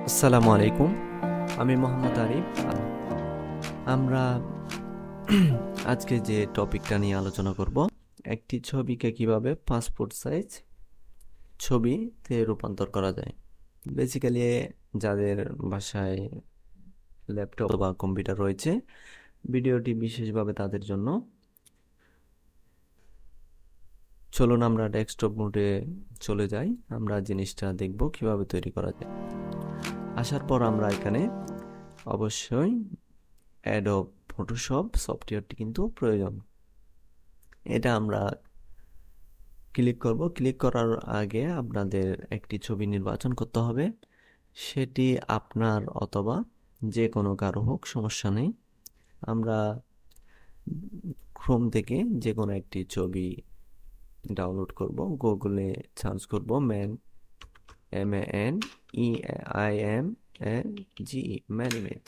আসসালামু আলাইকুম। আমি মোহাম্মদ আরিফ। আমরা আজকে যে টপিকটা নিয়ে আলোচনা করব, একটি ছবিকে কিভাবে পাসপোর্ট সাইজ ছবিতে রূপান্তর করা যায়। বেসিক্যালি যাদের বাসায় ল্যাপটপ বা কম্পিউটার রয়েছে, ভিডিওটি বিশেষভাবে তাদের জন্য। চলুন আমরা ডেস্কটপ মোডে চলে যাই। আমরা জিনিসটা দেখব কিভাবে তৈরি করা যায়। আসার পর আমরা এখানে অবশ্যই অ্যাডোব ফটোশপ সফটওয়্যারটি কিন্তু প্রয়োজন। এটা আমরা ক্লিক করব। ক্লিক করার আগে আপনাদের একটি ছবি নির্বাচন করতে হবে। সেটি আপনার অথবা যে কোনো কারো হোক, সমস্যা নেই। আমরা ক্রোম থেকে যে কোনো একটি ছবি ডাউনলোড করব। গুগলে সার্চ করব ম্যান ইমেজ।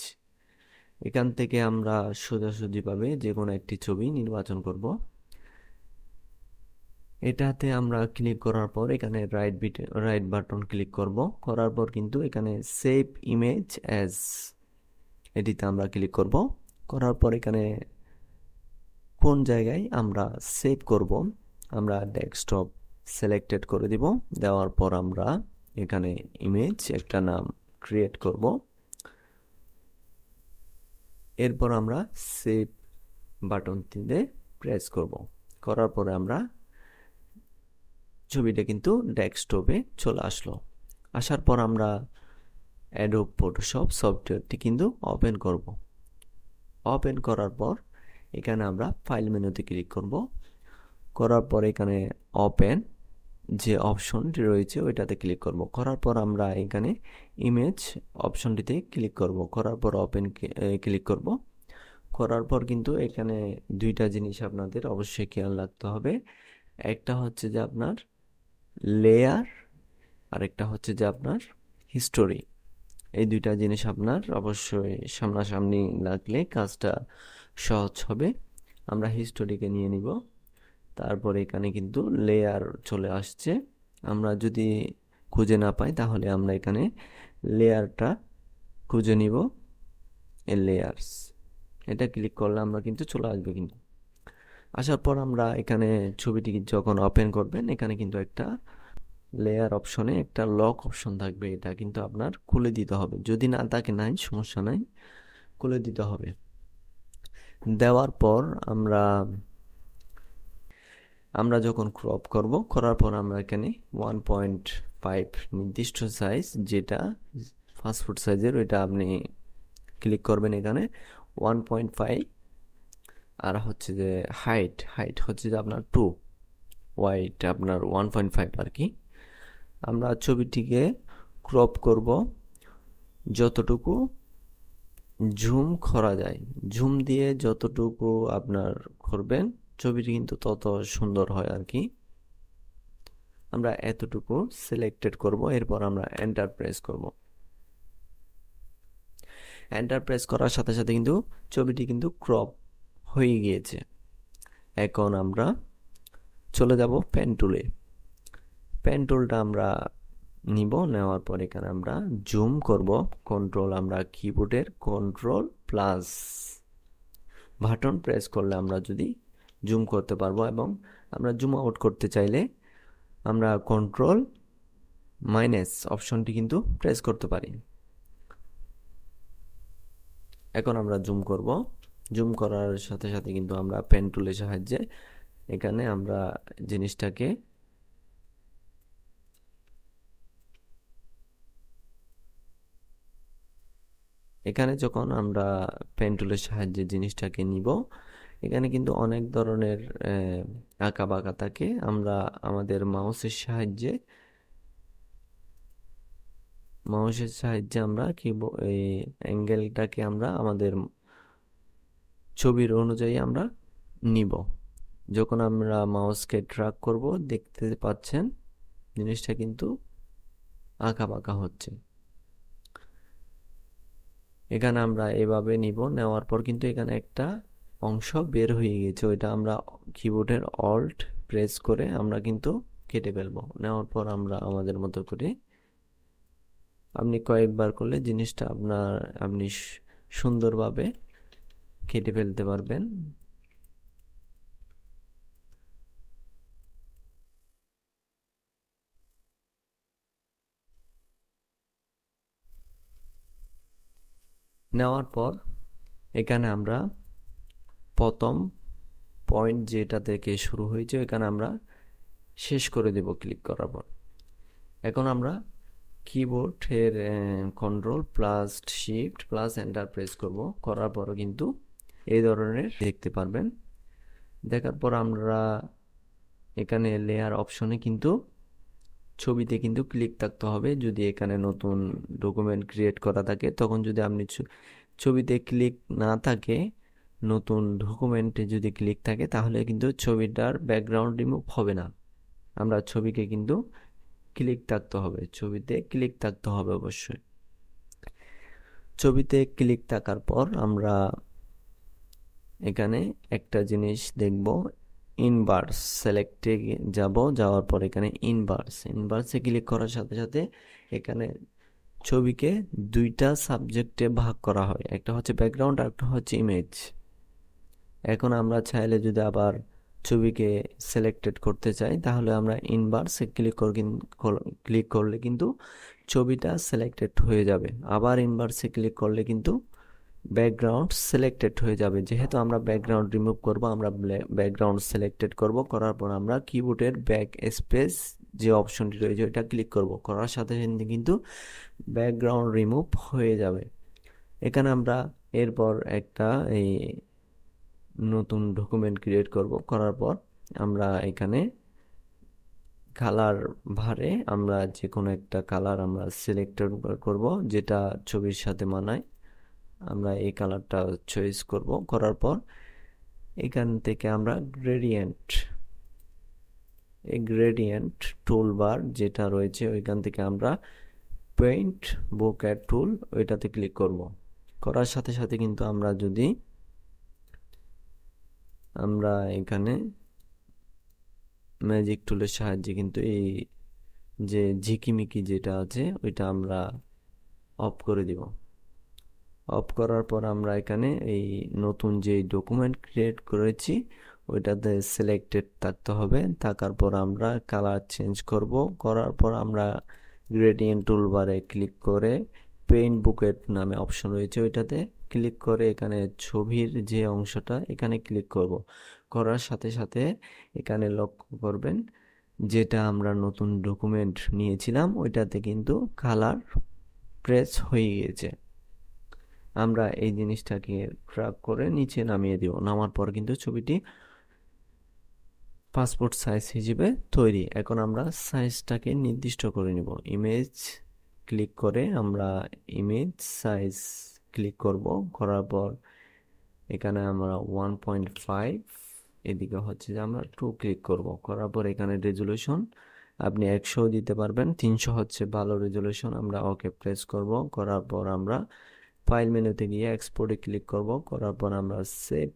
এখান থেকে আমরা সোজাসুজিভাবে যে কোনো একটি ছবি নির্বাচন করব। এটাতে আমরা ক্লিক করার পর এখানে রাইট বাটন ক্লিক করব। করার পর কিন্তু এখানে সেভ ইমেজ অ্যাজ, এটিতে আমরা ক্লিক করব। করার পর এখানে কোন জায়গায় আমরা সেভ করব, আমরা ডেস্কটপ সিলেক্টেড করে দিব। দেওয়ার পর আমরা এখানে ইমেজ একটা নাম ক্রিয়েট করব। এরপর আমরা সেভ বাটনটিতে প্রেস করব। করার পরে আমরা ছবিটা কিন্তু ডেস্কটপে চলে আসলো। আসার পর আমরা অ্যাডোব ফটোশপ সফটওয়্যারটি কিন্তু ওপেন করব। ওপেন করার পর এখানে আমরা ফাইল মেনুতে ক্লিক করব। করার পর এখানে ওপেন যে অপশনটি রয়েছে ওইটাতে ক্লিক করব। করার পর আমরা এখানে ইমেজ অপশনটিতে ক্লিক করব। করার পর ওপেন ক্লিক করব। করার পর কিন্তু এখানে দুইটা জিনিস আপনাদের অবশ্যই খেয়াল রাখতে হবে। একটা হচ্ছে যে আপনার লেয়ার, আর একটা হচ্ছে যে আপনার হিস্টোরি। এই দুইটা জিনিস আপনার অবশ্যই সামনাসামনি রাখলে কাজটা সহজ হবে। আমরা হিস্টোরিকে নিয়ে নিব। তারপর এখানে কিন্তু লেয়ার চলে আসছে। আমরা যদি খুঁজে না পাই তাহলে আমরা এখানে লেয়ারটা খুঁজে নিব। লেয়ার্স এটা ক্লিক করলে আমরা কিন্তু চলে আসবে। কিন্তু আসার পর আমরা এখানে ছবিটি যখন ওপেন করবেন, এখানে কিন্তু একটা লেয়ার অপশনে একটা লক অপশন থাকবে। এটা কিন্তু আপনার খুলে দিতে হবে। যদি না থাকে নাই, সমস্যা নাই, খুলে দিতে হবে। দেওয়ার পর আমরা যখন ক্রপ করব, করার পর আমরা এখানে 1.5 নির্দিষ্ট সাইজ, যেটা পাসপোর্ট সাইজের, ওইটা আপনি ক্লিক করবেন এখানে 1.5। আর হচ্ছে যে হাইট হচ্ছে যে আপনার 2, ওয়াইড আপনার 1.5 আর কি। আমরা ছবিটিকে ক্রপ করব যতটুকু জুম করা যায়। জুম দিয়ে যতটুকু আপনার করবেন, ছবিটি কিন্তু তত সুন্দর হয় আর কি। আমরা এতটুকু সিলেক্টেড করব। এরপর আমরা এন্টার প্রেস করব। এন্টার প্রেস করার সাথে সাথে কিন্তু ছবিটি কিন্তু ক্রপ হয়ে গিয়েছে। এখন আমরা চলে যাব পেন টুলে। পেন টুলটা আমরা নিব। নেওয়ার পর এখানে আমরা জুম করব। আমরা কিবোর্ডের কন্ট্রোল প্লাস বাটন প্রেস করলে আমরা যদি জুম করতে পারবো, এবং আমরা জুম আউট করতে চাইলে আমরা কন্ট্রোল মাইনাস অপশনটি কিন্তু প্রেস করতে পারি। এখন আমরা জুম করব। জুম করার সাথে সাথে কিন্তু আমরা পেন টুলের সাহায্যে এখানে আমরা জিনিসটাকে এখানে যখন আমরা পেন টুলের সাহায্যে জিনিসটাকে নিব, এখানে কিন্তু অনেক ধরনের আঁকা বাঁকা থাকে। আমরা আমাদের মাউসের সাহায্যে আমরা কি এই অ্যাঙ্গেলটাকে আমরা আমাদের ছবির অনুযায়ী আমরা নিব। যখন আমরা মাউসকে ড্র্যাগ করব, দেখতে পাচ্ছেন জিনিসটা কিন্তু আঁকা বাঁকা হচ্ছে। এখানে আমরা এভাবে নিব। নেওয়ার পর কিন্তু এখানে একটা অংশ বের হয়ে গেছে, ওইটা আমরা কিবোর্ডের অল্ট প্রেস করে আমরা কিন্তু কেটে ফেলবো। নেওয়ার পর আমরা আমাদের মতো করে আপনি কয়েকবার করলে জিনিসটা আপনি সুন্দরভাবে কেটে ফেলতে পারবেন। নেওয়ার পর এখানে আমরা প্রথম পয়েন্ট যেটা থেকে শুরু হয়েছে এখানে আমরা শেষ করে দেব ক্লিক করার পর। এখন আমরা কিবোর্ডের control plus shift plus enter press করব, করার পরও কিন্তু এই ধরনের দেখতে পারবেন। দেখার পর আমরা এখানে লেয়ার অপশনে কিন্তু ছবিতে কিন্তু ক্লিক থাকতে হবে। যদি এখানে নতুন ডকুমেন্ট ক্রিয়েট করা থাকে তখন যদি আপনি ছবিতে ক্লিক না থাকে, নতুন ডকুমেন্টে যদি ক্লিক থাকে তাহলে কিন্তু ছবিটার ব্যাকগ্রাউন্ড রিমুভ হবে না। আমরা ছবিকে কিন্তু ক্লিক থাকতে হবে, ছবিতে ক্লিক থাকতে হবে অবশ্যই। ছবিতে ক্লিক থাকার পর আমরা এখানে একটা জিনিস দেখব, ইনভার্স সিলেক্টে যাওয়ার পর এখানে ইনভার্সে ক্লিক করার সাথে সাথে এখানে ছবিকে দুইটা সাবজেক্টে ভাগ করা হয়, একটা হচ্ছে ব্যাকগ্রাউন্ড আর একটা হচ্ছে ইমেজ। এখন আমরা চাইলে যদি আবার ছবিকে সিলেক্টেড করতে চাই তাহলে আমরা ইনভার্সে ক্লিক করলে কিন্তু ছবিটা সিলেক্টেড হয়ে যাবে। আবার ইনভার্সে ক্লিক করলে কিন্তু ব্যাকগ্রাউন্ড সিলেক্টেড হয়ে যাবে। যেহেতু আমরা ব্যাকগ্রাউন্ড রিমুভ করব, আমরা ব্যাকগ্রাউন্ড সিলেক্টেড করব, করার পর আমরা কিবোর্ডের ব্যাক স্পেস যে অপশনটি রয়েছে ওইটা ক্লিক করব, করার সাথে সাথে কিন্তু ব্যাকগ্রাউন্ড রিমুভ হয়ে যাবে। এখানে আমরা এরপর একটা এই নতুন ডকুমেন্ট ক্রিয়েট করব, করার পর আমরা এখানে কালার ভারে আমরা যে কোনো একটা কালার আমরা সিলেক্ট করব যেটা ছবির সাথে মানায়। আমরা এই কালারটা চয়েস করব, করার পর এখান থেকে আমরা গ্রেডিয়েন্ট টুলবার যেটা রয়েছে ওইখান থেকে আমরা পেইন্ট বোকে টুল ওইটাতে ক্লিক করব। করার সাথে সাথে কিন্তু আমরা এখানে ম্যাজিক টুলের সাহায্যে কিন্তু এই যে ঝিকিমিকি যেটা আছে ওইটা আমরা অফ করে দিব। অফ করার পর আমরা এখানে এই নতুন যে ডকুমেন্ট ক্রিয়েট করেছি ওইটাতে সিলেক্টেড থাকতে হবে। থাকার পর আমরা কালার চেঞ্জ করব, করার পর আমরা গ্রেডিয়েন্ট টুলবারে ক্লিক করে পেইন্ট বুকেট নামে অপশন রয়েছে ওইটাতে ক্লিক করে এখানে ছবির যে অংশটা এখানে ক্লিক করব। করার সাথে সাথে এখানে লক্ষ্য করবেন যেটা আমরা নতুন ডকুমেন্ট নিয়েছিলাম ওইটাতে কিন্তু কালার প্রেস হয়ে গিয়েছে। আমরা এই জিনিসটাকে ড্র্যাগ করে নিচে নামিয়ে দিব, নামার পর কিন্তু ছবিটি পাসপোর্ট সাইজ হিসেবে তৈরি। এখন আমরা সাইজটাকে নির্দিষ্ট করে নিব। ইমেজ ক্লিক করে আমরা ইমেজ সাইজ ক্লিক করব, করার পর এখানে আমরা 1.5, এদিকে হচ্ছে যে আমরা 2 ক্লিক করব, করার পর এখানে রেজুলেশন আপনি 100 দিতে পারবেন, 300 হচ্ছে ভালো রেজুলেশন। আমরা ওকে প্রেস করব, করার পর আমরা ফাইল মেনুতে গিয়ে এক্সপোর্টে ক্লিক করব, করার পর আমরা সেভ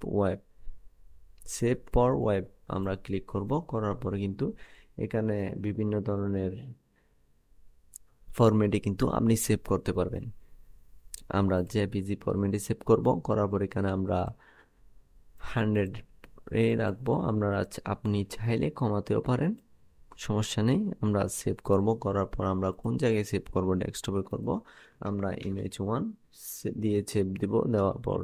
ফর ওয়েব আমরা ক্লিক করব, করার পরে কিন্তু এখানে বিভিন্ন ধরনের ফরম্যাটে কিন্তু আপনি সেভ করতে পারবেন। আমরা জেপিজি ফরম্যাটে সেভ করব, করার পর এখানে আমরা 100 এ রাখবো। আপনি চাইলে কমাতেও পারেন, সমস্যা নেই। আমরা সেভ করব, করার পর আমরা কোন জায়গায় সেভ করব, ডেস্কটপে করব। আমরা ইমেজ 1 দিয়ে সেভ দিব, দেওয়ার পর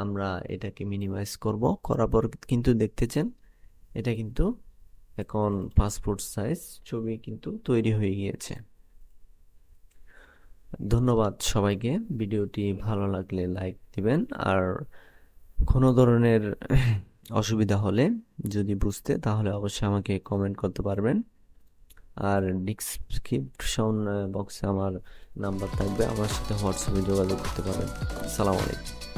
আমরা এটাকে মিনিমাইজ করব, করার পর কিন্তু দেখতেছেন এটা কিন্তু এখন পাসপোর্ট সাইজ ছবি কিন্তু তৈরি হয়ে গিয়েছে। ধন্যবাদ সবাইকে। ভিডিওটি ভালো লাগলে লাইক দিবেন, আর কোনো ধরনের অসুবিধা হলে যদি বুঝতে তাহলে অবশ্যই আমাকে কমেন্ট করতে পারবেন। আর ডিসক্রিপশন বক্সে আমার নাম্বার থাকবে, আমার সাথে হোয়াটসঅ্যাপে যোগাযোগ করতে পারেন। আসসালামু আলাইকুম।